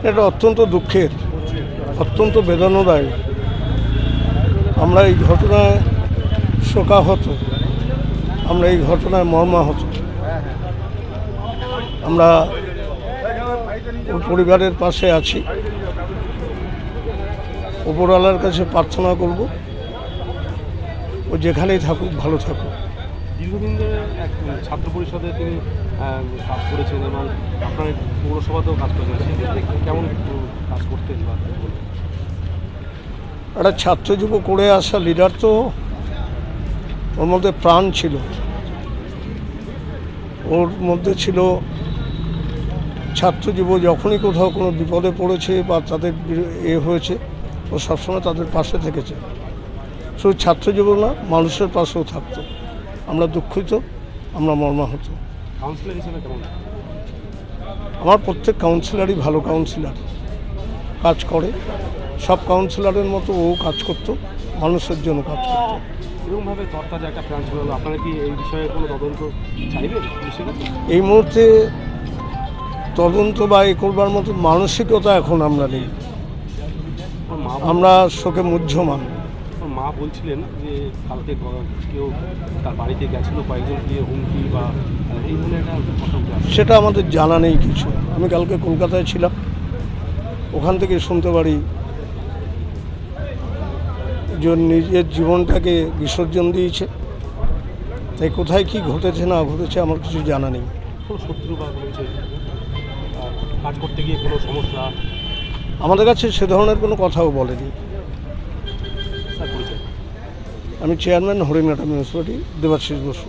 এটা অত্যন্ত দুঃখের, অত্যন্ত বেদনাদায়ী। আমরা এই ঘটনায় শোকাহত, আমরা এই ঘটনায় মর্মাহত। আমরা ওর পরিবারের পাশে আছি। উপরওয়ালার কাছে প্রার্থনা করব ও যেখানেই থাকুক ভালো থাকুক। দীর্ঘদিন ধরে এক ছাত্র পরিষদে তিনি কাজ করেছেন এবং আপনার পৌরসভাতেও কাজ করেছেন। কেমন কাজ করতেন? একটা ছাত্র যুব করে আসা লিডার, তো ওর মধ্যে প্রাণ ছিল, ওর মধ্যে ছিল ছাত্র যুব যখনই কোথাও কোনো বিপদে পড়েছে বা তাদের হয়েছে, ও সবসময় তাদের পাশে থেকেছে। শুধু ছাত্র যুব না, মানুষের পাশেও থাকতো। আমরা দুঃখিত, আমরা মর্মাহত। কাউন্সিলর হিসেবে কেমন? আমার প্রত্যেক কাউন্সিলরই ভালো কাউন্সিলর, কাজ করে। সব কাউন্সিলরের মতো ও কাজ করতো, মানুষের জন্য কাজ করতো। এরকমভাবে তরতাজা একটা প্ল্যান ছিল, আপনারা কি এই বিষয়ে কোনো তদন্ত চাইবেন? এই মুহূর্তে তদন্ত বা এ করবার মতো মানসিকতা এখন আমরা নেই, আমরা শোকে মুহ্যমান। মা বলছিলেন যে কালকে কেউ তার বাড়িতে গেছিল, কয়েকজন গিয়ে হুমকি বা এই ধরনের একটা কথা। সেটা আমাদের জানা নেই কিছু। আমি কালকে কলকাতায় ছিলাম, ওখান থেকে শুনতে পারি যে নিজের জীবনটাকে বিসর্জন দিয়েছে। তাই কোথায় কি ঘটেছে না ঘটেছে আমার কিছু জানা নেই। কোনো শত্রু বা কাজ করতে গিয়ে কোনো সমস্যা আমাদের কাছে সে ধরনের কোনো কথাও বলেনি। আমি চেয়ারম্যান, হরিণঘাটা মিউনিসিপ্যালিটি, দেবাশিস বসু।